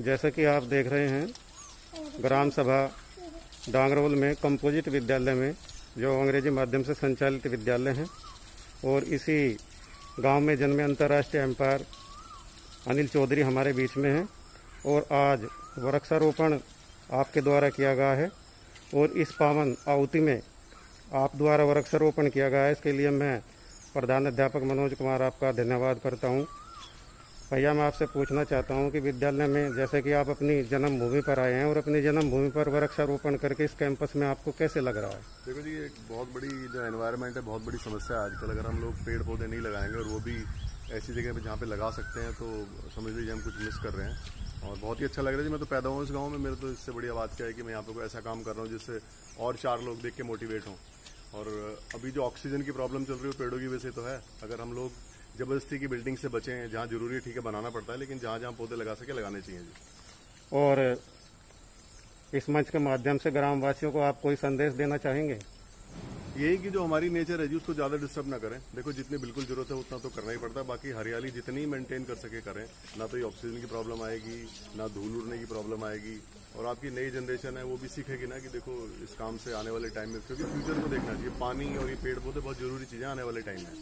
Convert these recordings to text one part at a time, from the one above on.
जैसा कि आप देख रहे हैं, ग्राम सभा डांगरवल में कंपोजिट विद्यालय में, जो अंग्रेजी माध्यम से संचालित विद्यालय है, और इसी गांव में जन्मे अंतर्राष्ट्रीय एम्पायर अनिल चौधरी हमारे बीच में हैं। और आज वृक्षारोपण आपके द्वारा किया गया है और इस पावन आहुति में आप द्वारा वृक्षारोपण किया गया है। इसके लिए मैं प्रधान अध्यापक मनोज कुमार आपका धन्यवाद करता हूं। भैया, मैं आपसे पूछना चाहता हूं कि विद्यालय में जैसे कि आप अपनी जन्मभूमि पर आए हैं और अपनी जन्मभूमि पर वृक्षारोपण करके इस कैंपस में आपको कैसे लग रहा है? देखो जी, एक बहुत बड़ी जो एनवायरनमेंट है, बहुत बड़ी समस्या है आजकल। अगर हम लोग पेड़ पौधे नहीं लगाएंगे और वो भी ऐसी जगह पे जहाँ पे लगा सकते हैं, तो समझ लीजिए हम कुछ मिस कर रहे हैं। और बहुत ही अच्छा लग रहा है जी। मैं तो पैदा हूँ इस गाँव में, मेरे तो इससे बढ़िया बात क्या है कि मैं यहाँ पे कोई ऐसा काम कर रहा हूँ जिससे और 4 लोग देख के मोटिवेट हों। और अभी जो ऑक्सीजन की प्रॉब्लम चल रही है पेड़ों की वजह से तो है। अगर हम लोग जबरदस्ती की बिल्डिंग से बचें, जहाँ जरूरी है ठीक है बनाना पड़ता है, लेकिन जहाँ जहाँ पौधे लगा सके लगाने चाहिए जी। और इस मंच के माध्यम से ग्रामवासियों को आप कोई संदेश देना चाहेंगे? यही कि जो हमारी नेचर है जी, उसको ज़्यादा डिस्टर्ब ना करें। देखो, जितनी बिल्कुल जरूरत है उतना तो करना ही पड़ता है। बाकी हरियाली जितनी मेंटेन कर सके करें, ना तो ये ऑक्सीजन की प्रॉब्लम आएगी, ना धूल उड़ने की प्रॉब्लम आएगी। और आपकी नई जनरेशन है वो भी सीखेगी ना कि देखो इस काम से आने वाले टाइम में, क्योंकि फ्यूचर को देखना चाहिए। पानी और ये पेड़ पौधे बहुत जरूरी चीज़ें आने वाले टाइम में।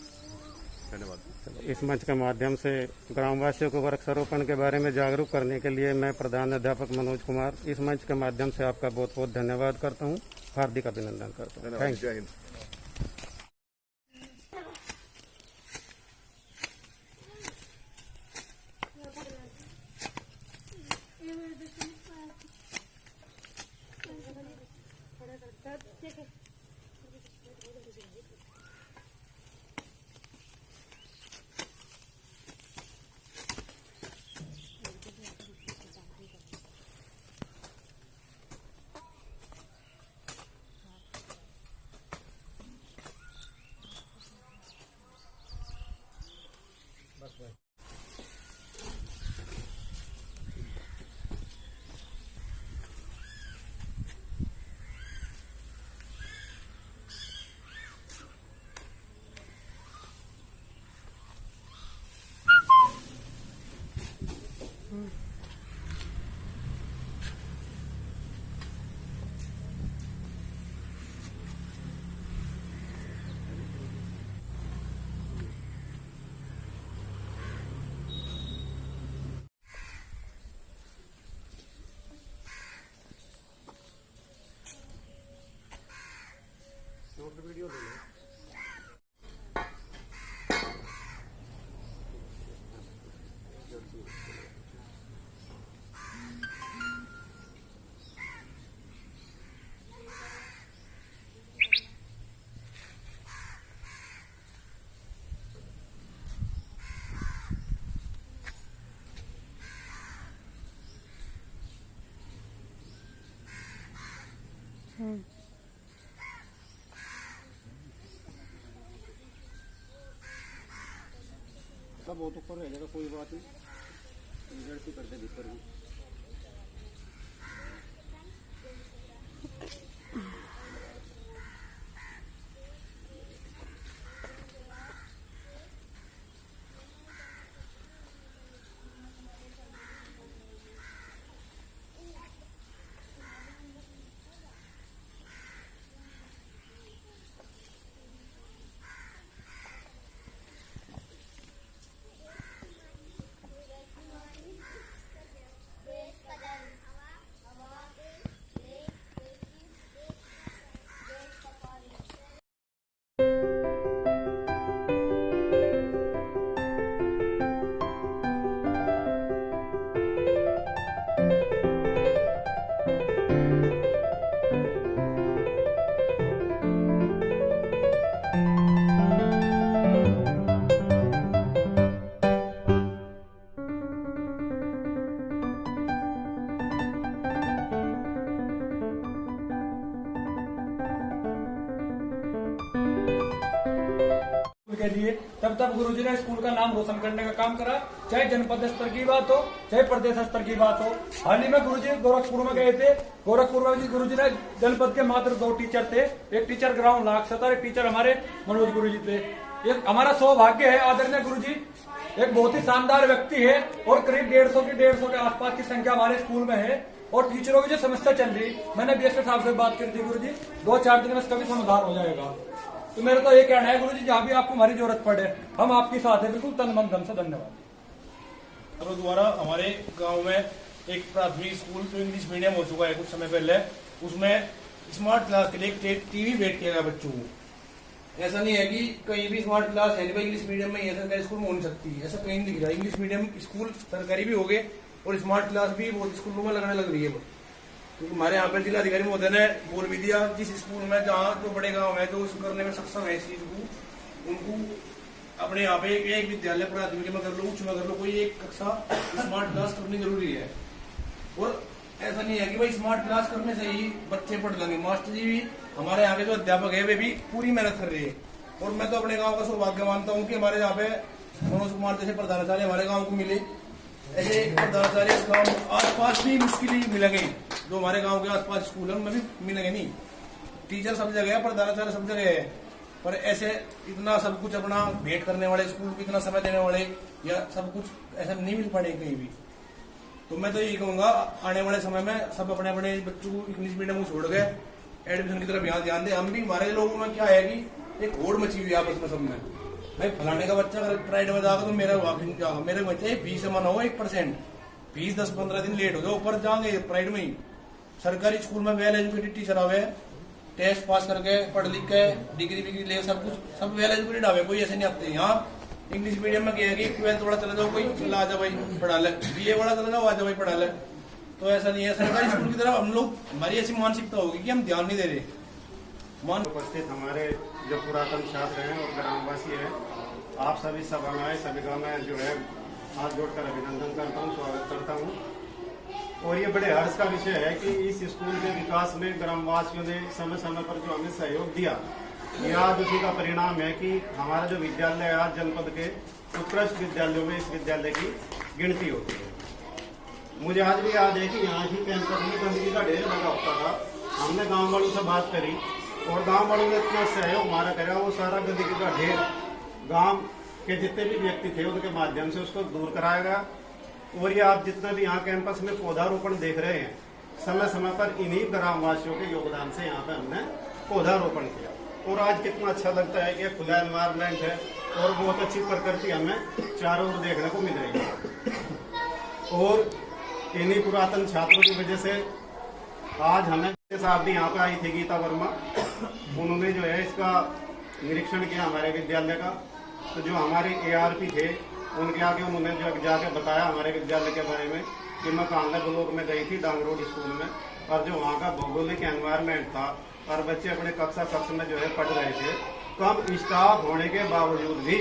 धन्यवाद। इस मंच के माध्यम से ग्रामवासियों को वृक्षारोपण के बारे में जागरूक करने के लिए मैं प्रधान अध्यापक मनोज कुमार इस मंच के माध्यम से आपका बहुत बहुत धन्यवाद करता हूँ, हार्दिक अभिनंदन करता हूँ। Thank you. जय हिंद। वीडियो ले लो। सब वो तो कर रहेगा, कोई बात नहीं, गलती करते भीतर भी। के लिए तब गुरुजी ने स्कूल का नाम रोशन करने का काम करा, चाहे जनपद स्तर की बात हो चाहे प्रदेश स्तर की बात हो। हाल ही में गुरुजी गोरखपुर में गए थे। गोरखपुर में गुरुजी ने जनपद के मात्र 2 टीचर थे, एक टीचर ग्राउंड लाख सतर, एक टीचर हमारे मनोज गुरुजी थे। एक हमारा सौभाग्य है आदरणीय गुरुजी एक बहुत ही शानदार व्यक्ति है और करीब 150 के आसपास की संख्या हमारे स्कूल में है। और टीचरों की जो समस्या चल रही, मैंने बीएसए साहब से बात करी थी गुरु जी, 2-4 दिन में इसका भी समाधान हो जाएगा। तो मेरा तो ये कहना है गुरु जी, जहाँ भी आपको हमारी जरूरत पड़े हम आपके साथ हैं, बिल्कुल तन मन धन से। धन्यवाद। द्वारा हमारे गांव में एक प्राथमिक स्कूल जो इंग्लिश मीडियम हो चुका है कुछ समय पहले, उसमें स्मार्ट क्लास के लिए एक टीवी भेंट किया गया बच्चों को। ऐसा नहीं है कि कहीं भी स्मार्ट क्लास है नहीं, इंग्लिश मीडियम में सरकारी स्कूल में हो नहीं सकती, ऐसा कहीं नहीं दिख रहा। इंग्लिश मीडियम स्कूल सरकारी भी हो गए और स्मार्ट क्लास भी बहुत स्कूलों में लगने लग रही है। तो हमारे यहाँ पर जिलाधिकारी महोदय ने बोल भी दिया, जिस स्कूल में जहाँ जो बड़े गाँव है जो उसको करने में सक्षम है इस चीज को, उनको अपने यहाँ पे एक विद्यालय प्राथमिक में कर लो, उच्च में कर लो, कोई एक कक्षा स्मार्ट क्लास करनी जरूरी है। और ऐसा नहीं है कि भाई स्मार्ट क्लास करने से ही बच्चे पढ़ लेंगे। मास्टर जी भी हमारे यहाँ के जो अध्यापक है वे भी पूरी मेहनत कर रहे हैं। और मैं तो अपने गांव का सौभाग्य मानता हूँ कि हमारे यहाँ पे मनोज कुमार जैसे प्रधानाचार्य हमारे गांव को मिले। ऐसे प्रधानाचार्य इस गाँव आसपास भी मुश्किल ही मिलेंगे, जो हमारे गाँव के आसपास स्कूल है उनमें भी मिलेंगे नहीं। टीचर सब जगह है, प्रधानाचार्य सब जगह है, पर ऐसे इतना सब कुछ अपना भेंट करने वाले, स्कूल को इतना समय देने वाले या सब कुछ ऐसा नहीं मिल पाए कहीं भी। तो मैं तो यही कहूंगा, आने वाले समय में सब अपने अपने बच्चों को इंग्लिश मीडियम को छोड़ गए एडमिशन की तरफ यहाँ ध्यान दे। हम भी, हमारे लोगों में क्या है कि एक होड़ मची हुई आपस में सब में, भाई फलाने का बच्चा अगर प्राइवेट में जाएगा तो मेरा जाएगा, मेरे बच्चे फीस जमा ना हो 1%, फीस 10-15 दिन लेट हो जाए ऊपर जाएंगे प्राइवेट में ही। सरकारी स्कूल में वेल एजुकेटेड टीचर आवे, टेस्ट पास करके पढ़ लिख के डिग्री विग्री ले, सब कुछ सब वेल एजुकेटेड आवे, कोई ऐसे नहीं आते। यहाँ इंग्लिश मीडियम में क्या है कि 12th वाला चला जाओ, कोई चला आ जा भाई पढ़ा ले, BA वाला चला जाओ आ जा भाई पढ़ा ले। तो ऐसा नहीं है, सरकारी स्कूल की तरफ हम लोग, हमारी ऐसी मानसिकता होगी कि हम ध्यान नहीं दे रहे। उपस्थित हमारे जो पुरातन छात्र हैं और ग्रामवासी हैं, आप सभी सभा में आए, सभी गाँव में जो है हाथ जोड़कर अभिनंदन करता हूँ, स्वागत करता हूँ। और ये बड़े हर्ष का विषय है कि इस स्कूल के विकास में ग्रामवासियों ने समय समय पर जो हमें सहयोग दिया, यह आज उसी का परिणाम है कि हमारा जो विद्यालय है आज जनपद के उत्कृष्ट विद्यालयों में इस विद्यालय की गिनती होती है। मुझे आज भी याद है कि यहाँ ही कैंपस में गंदगी का ढेर लगा होता था। हमने गांव वालों से बात करी और गांव वालों ने इतना सहयोग हमारा करा, वो सारा गंदगी का ढेर गांव के जितने भी व्यक्ति थे उनके माध्यम से उसको दूर कराया गया। और ये आप जितना भी यहाँ कैंपस में पौधारोपण देख रहे हैं, समय समय पर इन्हीं ग्रामवासियों के योगदान से यहाँ पे हमने पौधारोपण किया। और आज कितना अच्छा लगता है कि खुला एनवायरनमेंट है और बहुत अच्छी प्रकृति हमें चारों ओर देखने को मिल रही है। और इन्हीं पुरातन छात्रों की वजह से आज हमें साहब भी यहाँ पे आई थी, गीता वर्मा, उन्होंने जो है इसका निरीक्षण किया हमारे विद्यालय का। तो जो हमारे ARP थे उनके आगे उन्होंने जो जाके बताया हमारे विद्यालय के बारे में कि मैं कांगड़ा ब्लॉक में गई थी डांगरोड स्कूल में, और जो वहाँ का भौगोलिक एनवायरनमेंट था और बच्चे अपने कक्ष में जो है पढ़ रहे थे, कम स्टाफ होने के बावजूद भी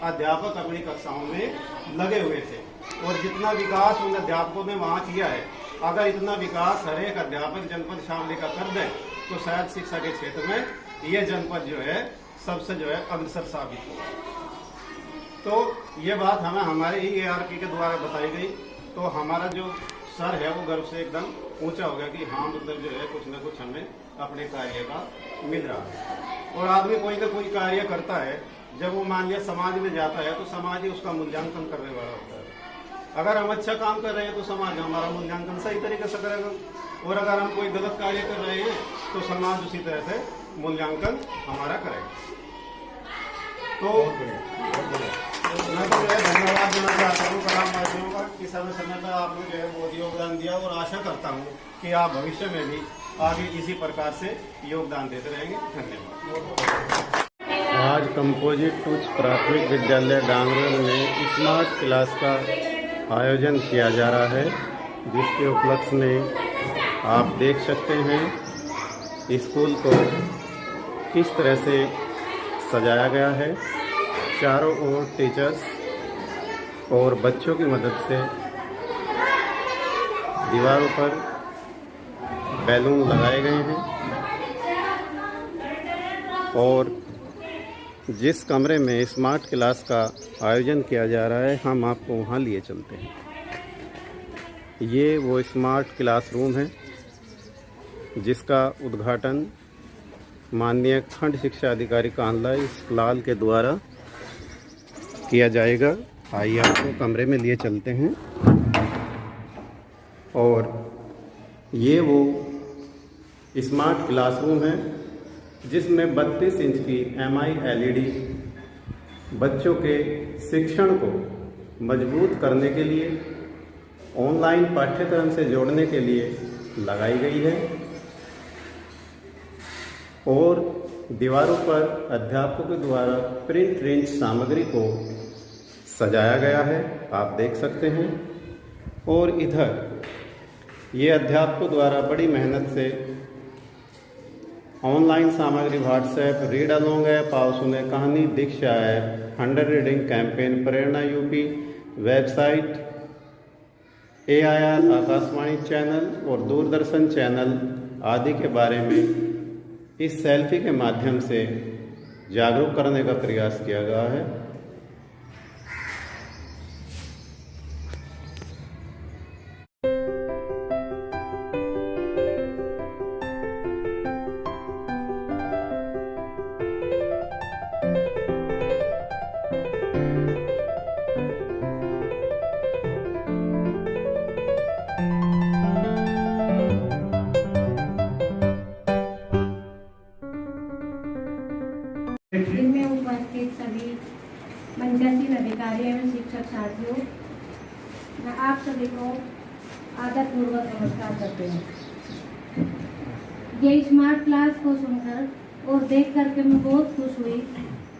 अध्यापक अपनी कक्षाओं में लगे हुए थे। और जितना विकास उन अध्यापकों ने वहाँ किया है, अगर इतना विकास हर एक अध्यापक जनपद शामली का कर दे तो शायद शिक्षा के क्षेत्र में ये जनपद जो है सबसे जो है अग्रसर साबित होगा। तो ये बात हमें हमारे ही ARP के द्वारा बताई गई, तो हमारा जो सर है वो गर्व से एकदम ऊंचा हो गया कि हाँ मतलब जो है कुछ न कुछ हमें अपने कार्य का मिल रहा है। और आदमी कोई ना कोई कार्य करता है, जब वो मान लिया समाज में जाता है तो समाज ही उसका मूल्यांकन करने वाला होता है। अगर हम अच्छा काम कर रहे हैं तो समाज हमारा मूल्यांकन सही तरीके से करेगा, और अगर हम कोई गलत कार्य कर रहे हैं तो समाज उसी तरह से मूल्यांकन हमारा करेगा। तो मैं तो जो है धन्यवाद देना चाहता हूँ ग्रामवासियों का कि समय समय पर आपने जो है बहुत योगदान दिया, और आशा करता हूँ कि आप भविष्य में भी आगे इसी प्रकार से योगदान देते रहेंगे। धन्यवाद। आज कंपोजिट उच्च प्राथमिक विद्यालय डांगरोल में स्मार्ट क्लास का आयोजन किया जा रहा है, जिसके उपलक्ष्य में आप देख सकते हैं स्कूल को किस तरह से सजाया गया है। चारों ओर टीचर्स और बच्चों की मदद से दीवारों पर बैलून लगाए गए हैं, और जिस कमरे में स्मार्ट क्लास का आयोजन किया जा रहा है हम आपको वहां लिए चलते हैं। ये वो स्मार्ट क्लासरूम है जिसका उद्घाटन माननीय खंड शिक्षा अधिकारी कांडला इस लाल के द्वारा किया जाएगा। आइए आपको कमरे में लिए चलते हैं। और ये वो स्मार्ट क्लासरूम है जिसमें 32 इंच की MI LED बच्चों के शिक्षण को मजबूत करने के लिए, ऑनलाइन पाठ्यक्रम से जोड़ने के लिए लगाई गई है। और दीवारों पर अध्यापकों द्वारा प्रिंट रेंज सामग्री को सजाया गया है, आप देख सकते हैं। और इधर ये अध्यापकों द्वारा बड़ी मेहनत से ऑनलाइन सामग्री व्हाट्सएप, रीड अलोंग ऐप, आओ सुने कहानी, Diksha app, 100 reading campaign, Prerna UP website, AIR Akashvani channel और दूरदर्शन चैनल आदि के बारे में इस सेल्फी के माध्यम से जागरूक करने का प्रयास किया गया है। जिनमें उपस्थित सभी मंचासीन अधिकारी एवं शिक्षक साथियों, मैं आप सभी को आदरपूर्वक नमस्कार करते हैं। ये स्मार्ट क्लास को सुनकर और देख करके मैं बहुत खुश हुई,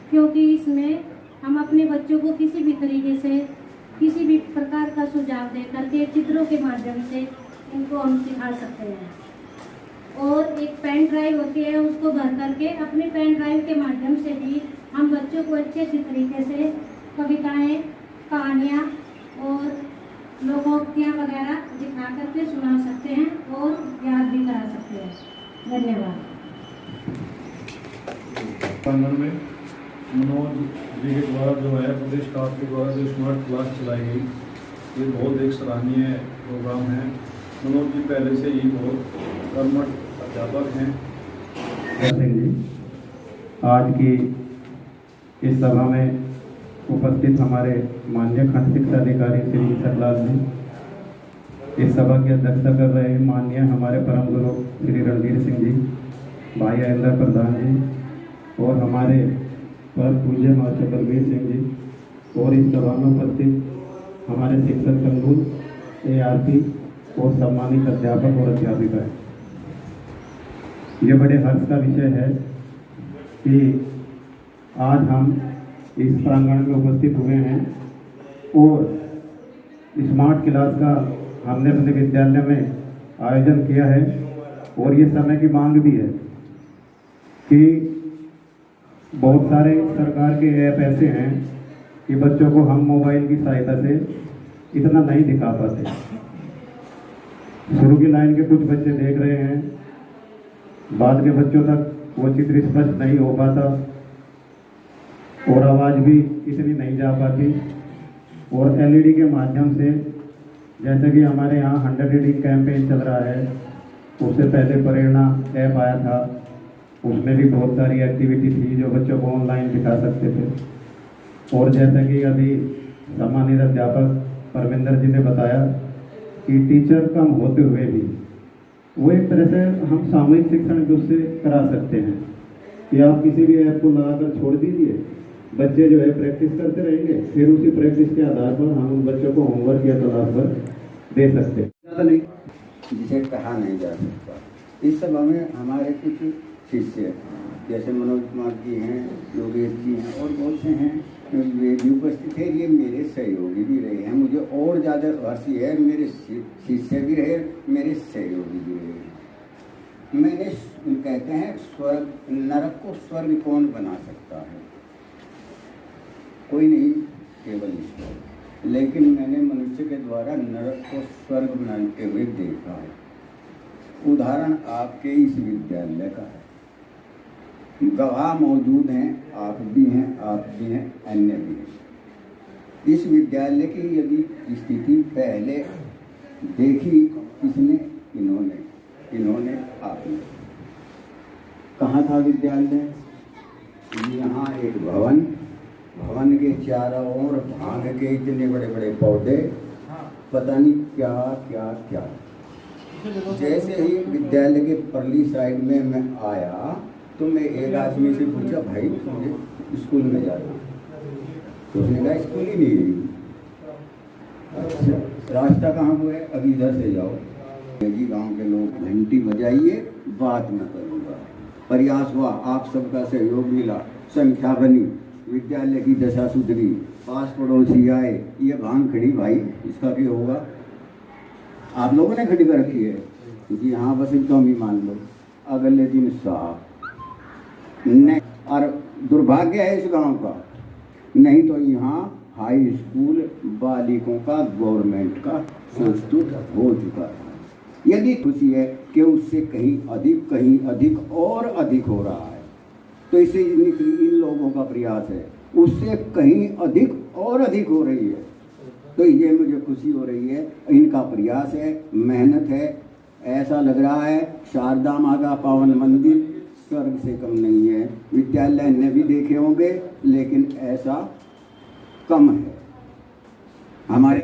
क्योंकि इसमें हम अपने बच्चों को किसी भी तरीके से किसी भी प्रकार का सुझाव दे करके चित्रों के माध्यम से इनको हम सिखा सकते हैं। और एक पेन ड्राइव होती है, उसको भर करके अपने पेन ड्राइव के माध्यम से भी हम बच्चों को अच्छे तरीके से कविताएं, कहानियाँ और लोकोक्तियाँ वगैरह दिखा करके सुना सकते हैं और याद भी करा सकते हैं। धन्यवाद। प्रांगण में मनोज जी के द्वारा जो है, प्रदेश स्टाफ के द्वारा जो स्मार्ट क्लास चलाई गई, ये बहुत एक सराहनीय प्रोग्राम है। मनोज जी पहले से ही बहुत कर्मठ अध्यापक हैं। सिंह जी, आज की इस सभा में उपस्थित हमारे माननीय खंड शिक्षा अधिकारी श्री सकलाल जी, इस सभा की अध्यक्षता कर रहे हैं माननीय हमारे परम गुरु श्री रणवीर सिंह जी, भाई आइंद्र प्रधान जी, और हमारे पर पूज्य मास्टर बलवीर सिंह जी, और इस सभा में उपस्थित हमारे शिक्षक संकुल ARP और सम्मानित अध्यापक और अध्यापिकाएं। ये बड़े हर्ष का विषय है कि आज हम इस प्रांगण में उपस्थित हुए हैं और स्मार्ट क्लास का हमने अपने विद्यालय में आयोजन किया है। और ये समय की मांग भी है कि बहुत सारे सरकार के ऐप ऐसे हैं कि बच्चों को हम मोबाइल की सहायता से इतना नहीं दिखा पाते। शुरू की लाइन के कुछ बच्चे देख रहे हैं, बाद के बच्चों तक वो चित्र स्पष्ट नहीं हो पाता और आवाज़ भी इतनी नहीं जा पाती। और LED के माध्यम से, जैसे कि हमारे यहाँ 100 रीडिंग कैंपेन चल रहा है, उससे पहले प्रेरणा ऐप आया था, उसमें भी बहुत सारी एक्टिविटी थी जो बच्चों को ऑनलाइन दिखा सकते थे। और जैसा कि अभी सम्मानित अध्यापक परमिंदर जी ने बताया कि टीचर कम होते हुए भी वो एक तरह से हम सामूहिक शिक्षण उससे करा सकते हैं कि आप किसी भी ऐप को लगाकर छोड़ दीजिए, बच्चे जो है प्रैक्टिस करते रहेंगे, फिर उसी प्रैक्टिस के आधार पर हम उन बच्चों को होमवर्क या क्लास पर दे सकते हैं। ज़्यादा नहीं, जिसे कहा नहीं जा सकता। इस सभा में हमारे कुछ शिष्य जैसे मनोज कुमार जी हैं, योगेश जी हैं और बहुत से हैं, वे भी उपस्थित है। ये मेरे सहयोगी भी रहे हैं। मुझे और ज़्यादा खुशी है, मेरे शिष्य भी रहे, मेरे सहयोगी भी रहे। मैंने कहते हैं स्वर्ग, नरक को स्वर्ग कौन बना सकता है? कोई नहीं, केवल ईश्वर। लेकिन मैंने मनुष्य के द्वारा नरक को स्वर्ग बनाते हुए देखा है। उदाहरण आपके इस विद्यालय का है, गवाह मौजूद हैं, आप भी हैं, अन्य भी हैं। इस विद्यालय की यदि स्थिति पहले देखी किसने? इन्होंने आपने। कहाँ था विद्यालय? यहाँ एक भवन वन के चारों ओर भांग के इतने बड़े बड़े पौधे, पता नहीं क्या क्या क्या। जैसे ही विद्यालय के परली साइड में मैं आया तो मैं एक आदमी से पूछा, भाई मुझे स्कूल में जाना, तो उसने कहा स्कूल ही नहीं गई। अच्छा, रास्ता कहाँ को है? अभी इधर से जाओ। जी गांव के लोग घंटी बजाइए, बात मैं करूँगा। प्रयास हुआ, आप सबका सहयोग मिला, संख्या बनी, विद्यालय की दशा सुधरी, पास पड़ोसी आए, ये भांग खड़ी भाई, इसका क्या होगा? आप लोगों ने खड़ी कर रखी है जी, हाँ बस एकदम ही मान लो। अगले दिन साहब नहीं, और दुर्भाग्य है इस गांव का, नहीं तो यहाँ हाई स्कूल बालिकों का गवर्नमेंट का संस्तुत हो चुका है। यदि खुशी है कि उससे कहीं अधिक और अधिक हो रहा है, तो इसे इन लोगों का प्रयास है, उससे कहीं अधिक और अधिक हो रही है, तो ये मुझे खुशी हो रही है। इनका प्रयास है, मेहनत है। ऐसा लग रहा है शारदा माँ का पावन मंदिर स्वर्ग से कम नहीं है। विद्यालय ने भी देखे होंगे, लेकिन ऐसा कम है हमारे